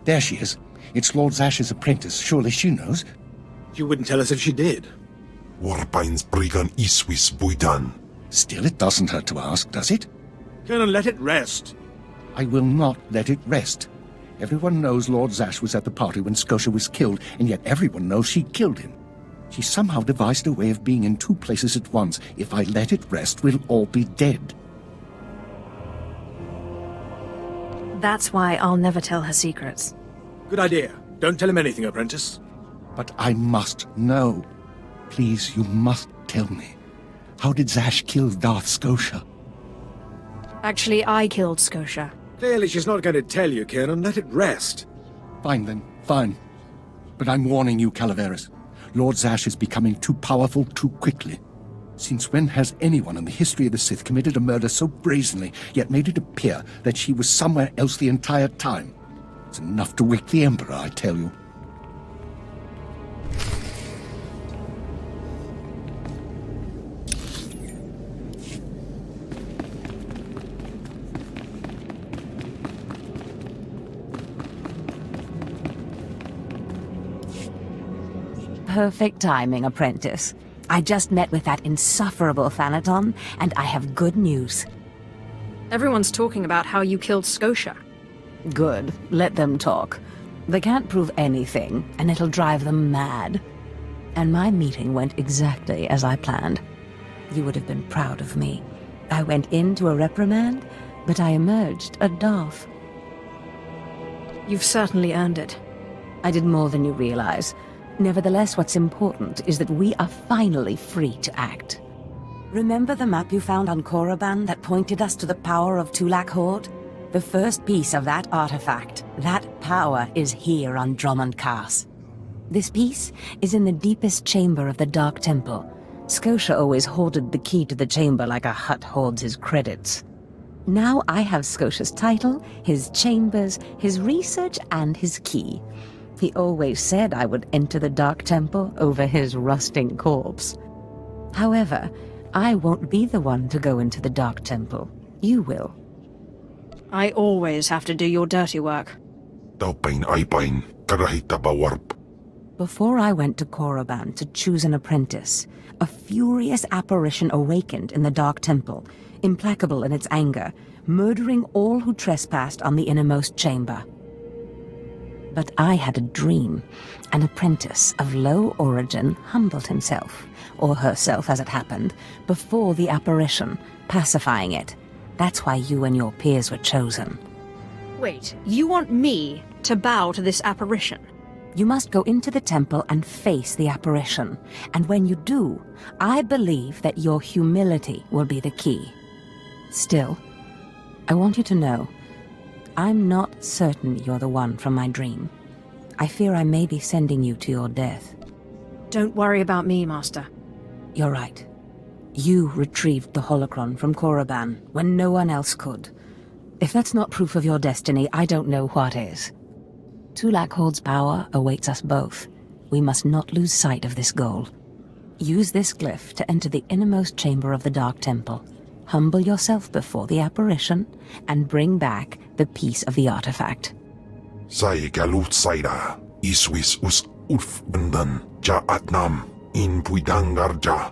There she is. It's Lord Zash's apprentice. Surely she knows. She wouldn't tell us if she did. Warpain's brigan iswis buidan. Still, it doesn't hurt to ask, does it? Colonel, let it rest. I will not let it rest. Everyone knows Lord Zash was at the party when Scotia was killed, and yet everyone knows she killed him. She somehow devised a way of being in two places at once. If I let it rest, we'll all be dead. That's why I'll never tell her secrets. Good idea. Don't tell him anything, apprentice. But I must know. Please, you must tell me. How did Zash kill Darth Scotia? Actually, I killed Scotia. Clearly she's not going to tell you, Colonel. Let it rest. Fine then, fine. But I'm warning you, Calaveras. Lord Zash is becoming too powerful too quickly. Since when has anyone in the history of the Sith committed a murder so brazenly, yet made it appear that she was somewhere else the entire time? It's enough to wake the Emperor, I tell you. Perfect timing, apprentice. I just met with that insufferable Thanaton, and I have good news. Everyone's talking about how you killed Scotia. Good. Let them talk. They can't prove anything, and it'll drive them mad. And my meeting went exactly as I planned. You would have been proud of me. I went into a reprimand, but I emerged a Darth. You've certainly earned it. I did more than you realize. Nevertheless, what's important is that we are finally free to act. Remember the map you found on Korriban that pointed us to the power of Tulak Horde? The first piece of that artifact, that power, is here on Dromund Kaas. This piece is in the deepest chamber of the Dark Temple. Scotia always hoarded the key to the chamber like a Hutt hoards his credits. Now I have Scotia's title, his chambers, his research, and his key. He always said I would enter the Dark Temple over his rusting corpse. However, I won't be the one to go into the Dark Temple. You will. I always have to do your dirty work. Taupain aipain, karahita bawarp. Before I went to Korriban to choose an apprentice, a furious apparition awakened in the Dark Temple, implacable in its anger, murdering all who trespassed on the innermost chamber. But I had a dream. An apprentice of low origin humbled himself, or herself as it happened, before the apparition, pacifying it. That's why you and your peers were chosen. Wait, you want me to bow to this apparition? You must go into the temple and face the apparition. And when you do, I believe that your humility will be the key. Still, I want you to know, I'm not certain you're the one from my dream. I fear I may be sending you to your death. Don't worry about me, Master. You're right. You retrieved the holocron from Korriban when no one else could. If that's not proof of your destiny, I don't know what is. Tulak Horde's power awaits us both. We must not lose sight of this goal. Use this glyph to enter the innermost chamber of the Dark Temple. Humble yourself before the apparition, and bring back the piece of the artifact. Sai galut saira, iswis us urf bendan, ja atnam, in puidangarja.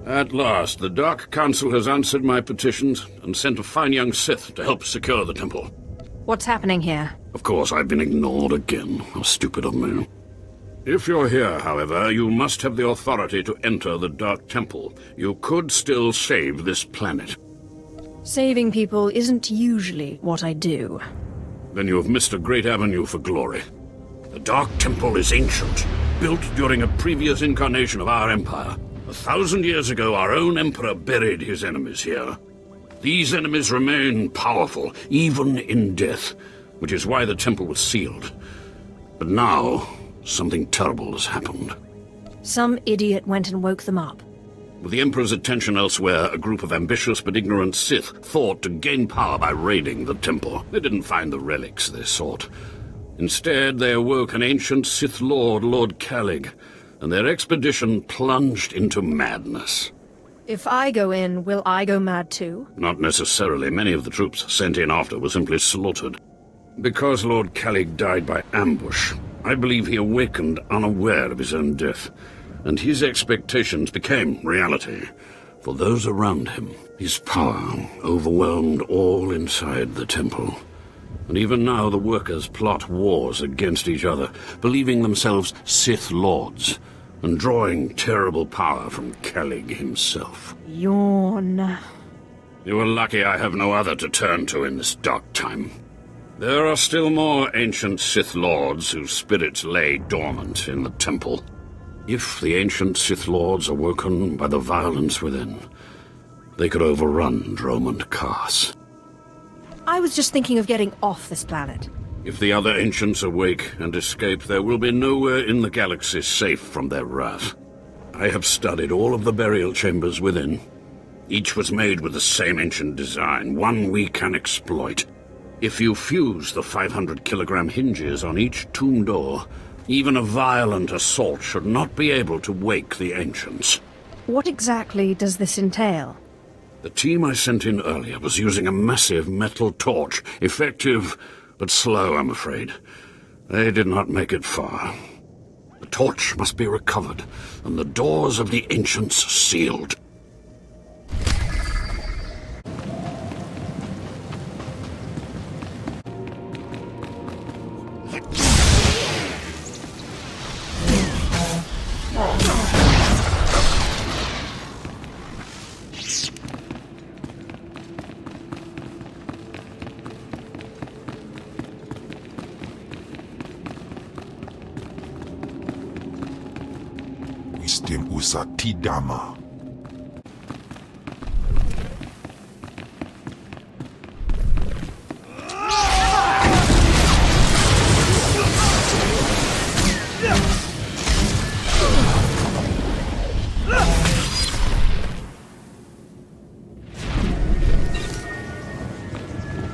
At last, the Dark Council has answered my petitions and sent a fine young Sith to help secure the temple. What's happening here? Of course, I've been ignored again. How stupid of me. If you're here, however, you must have the authority to enter the Dark Temple. You could still save this planet. Saving people isn't usually what I do. Then you have missed a great avenue for glory. The Dark Temple is ancient, built during a previous incarnation of our empire. 1,000 years ago, our own emperor buried his enemies here. These enemies remain powerful, even in death, which is why the temple was sealed. But now, something terrible has happened. Some idiot went and woke them up. With the Emperor's attention elsewhere, a group of ambitious but ignorant Sith thought to gain power by raiding the temple. They didn't find the relics they sought. Instead, they awoke an ancient Sith Lord, Lord Kalig, and their expedition plunged into madness. If I go in, will I go mad too? Not necessarily. Many of the troops sent in after were simply slaughtered. Because Lord Kalig died by ambush, I believe he awakened unaware of his own death, and his expectations became reality for those around him. His power overwhelmed all inside the temple. And even now the workers plot wars against each other, believing themselves Sith Lords, and drawing terrible power from Kalig himself. Yawn. You are lucky I have no other to turn to in this dark time. There are still more ancient Sith Lords whose spirits lay dormant in the temple. If the ancient Sith Lords are woken by the violence within, they could overrun Dromund Kaas. I was just thinking of getting off this planet. If the other ancients awake and escape, there will be nowhere in the galaxy safe from their wrath. I have studied all of the burial chambers within. Each was made with the same ancient design, one we can exploit. If you fuse the 500-kilogram hinges on each tomb door, even a violent assault should not be able to wake the ancients. What exactly does this entail? The team I sent in earlier was using a massive metal torch, effective but slow, I'm afraid. They did not make it far. The torch must be recovered, and the doors of the ancients sealed. Wisdom usa tidama.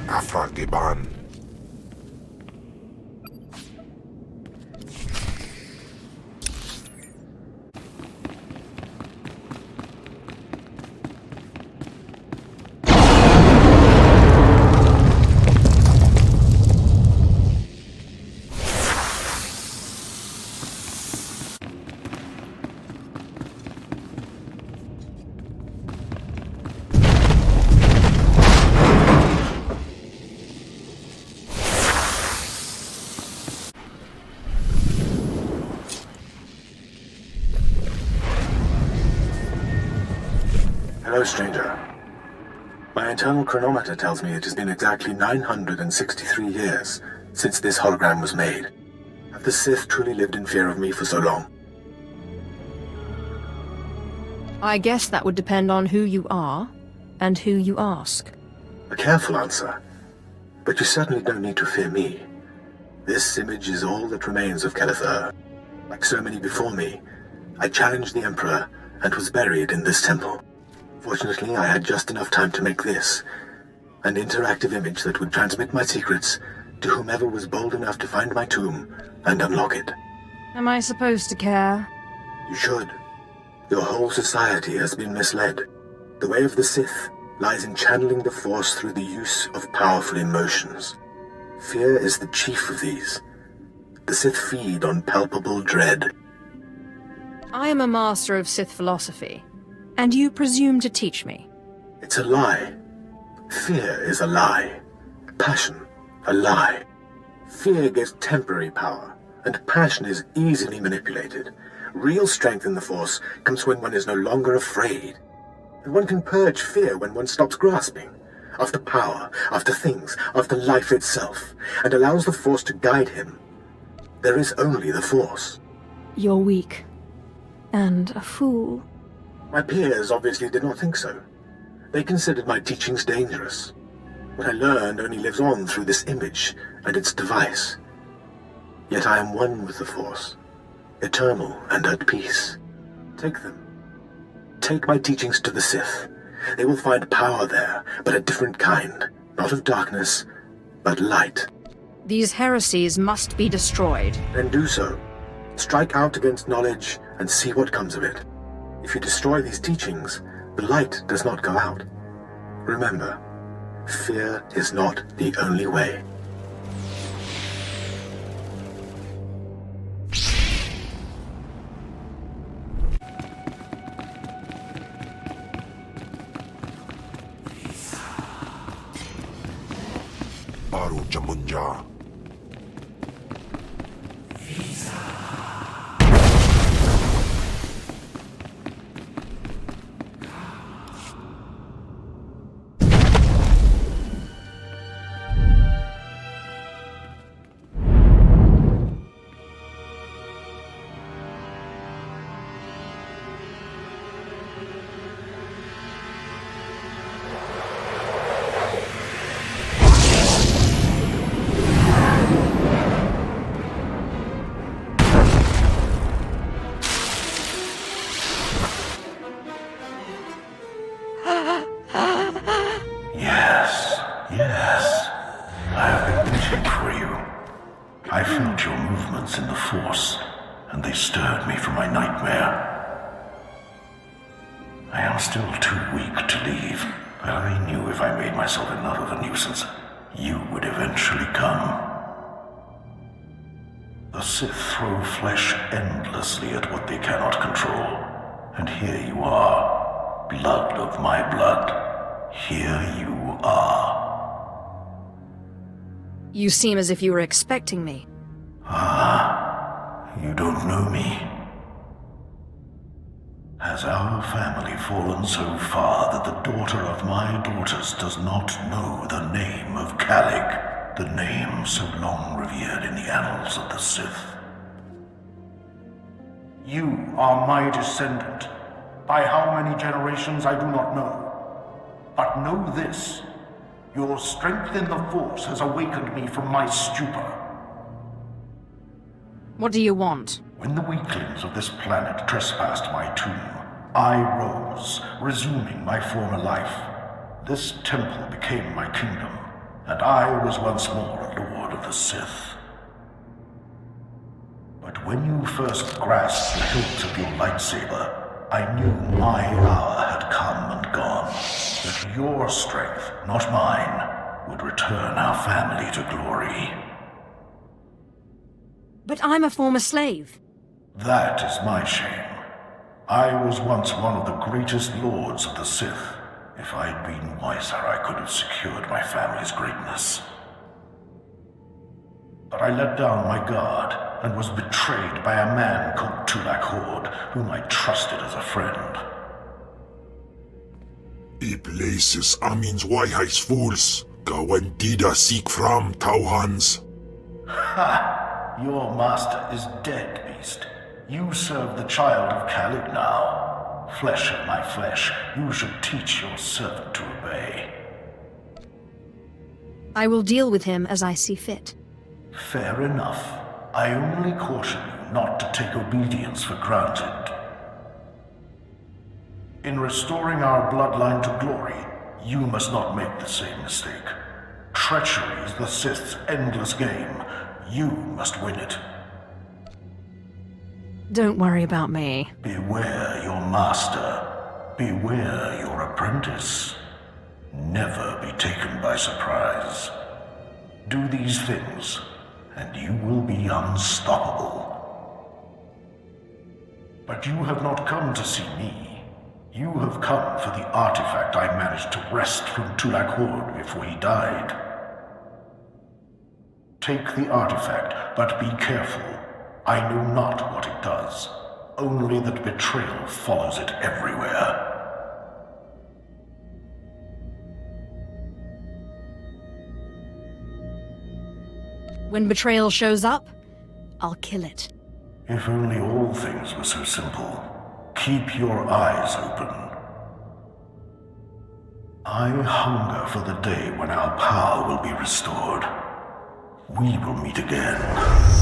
Afrageban. Hello, stranger. My internal chronometer tells me it has been exactly 963 years since this hologram was made. Have the Sith truly lived in fear of me for so long? I guess that would depend on who you are and who you ask. A careful answer, but you certainly don't need to fear me. This image is all that remains of Kelethur. Like so many before me, I challenged the Emperor and was buried in this temple. Fortunately, I had just enough time to make this, an interactive image that would transmit my secrets to whomever was bold enough to find my tomb and unlock it. Am I supposed to care? You should. Your whole society has been misled. The way of the Sith lies in channeling the Force through the use of powerful emotions. Fear is the chief of these. The Sith feed on palpable dread. I am a master of Sith philosophy, And you presume to teach me? It's a lie. Fear is a lie. Passion, a lie. Fear gives temporary power, and passion is easily manipulated. Real strength in the Force comes when one is no longer afraid. And one can purge fear when one stops grasping, after power, after things, after life itself, and allows the Force to guide him. There is only the Force. You're weak. And a fool. My peers obviously did not think so. They considered my teachings dangerous. What I learned only lives on through this image and its device. Yet I am one with the Force, eternal and at peace. Take them. Take my teachings to the Sith. They will find power there, but a different kind. Not of darkness, but light. These heresies must be destroyed. Then do so. Strike out against knowledge and see what comes of it. If you destroy these teachings, the light does not go out. Remember, fear is not the only way. Baru Jamunja. In the Force, and they stirred me from my nightmare. I am still too weak to leave, but I knew if I made myself enough of a nuisance, you would eventually come. The Sith throw flesh endlessly at what they cannot control, and here you are, blood of my blood. Here you are. You seem as if you were expecting me. You don't know me. Has our family fallen so far that the daughter of my daughters does not know the name of Kalig, the name so long revered in the annals of the Sith? You are my descendant. By how many generations I do not know. But know this, your strength in the Force has awakened me from my stupor. What do you want? When the weaklings of this planet trespassed my tomb, I rose, resuming my former life. This temple became my kingdom, and I was once more a lord of the Sith. But when you first grasped the hilt of your lightsaber, I knew my hour had come and gone, that your strength, not mine, would return our family to glory. But I'm a former slave. That is my shame. I was once one of the greatest lords of the Sith. If I'd been wiser, I could have secured my family's greatness. But I let down my guard and was betrayed by a man called Tulak Hord, whom I trusted as a friend. I places Amin's Waiheis fools. Gawantida seek from Tauhans. Ha! Your master is dead, beast. You serve the child of Kalig now. Flesh of my flesh, you should teach your servant to obey. I will deal with him as I see fit. Fair enough. I only caution you not to take obedience for granted. In restoring our bloodline to glory, you must not make the same mistake. Treachery is the Sith's endless game. You must win it. Don't worry about me. Beware your master. Beware your apprentice. Never be taken by surprise. Do these things, and you will be unstoppable. But you have not come to see me. You have come for the artifact I managed to wrest from Tulak Horde before he died. Take the artifact, but be careful. I know not what it does, only that betrayal follows it everywhere. When betrayal shows up, I'll kill it. If only all things were so simple. Keep your eyes open. I hunger for the day when our power will be restored. We will meet again.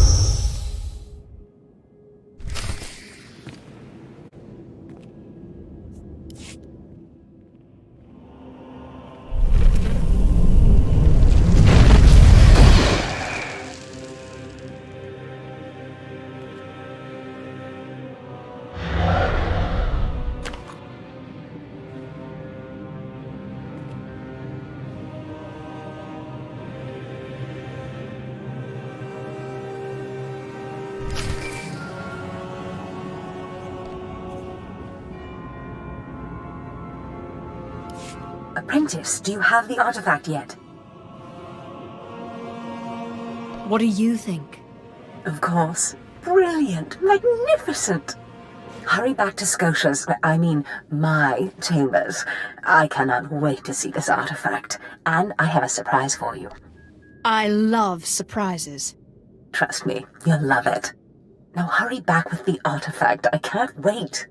Apprentice, do you have the artifact yet? What do you think? Of course. Brilliant. Magnificent. Hurry back to Scotia's, my chambers. I cannot wait to see this artifact. And I have a surprise for you. I love surprises. Trust me, you'll love it. Now hurry back with the artifact. I can't wait.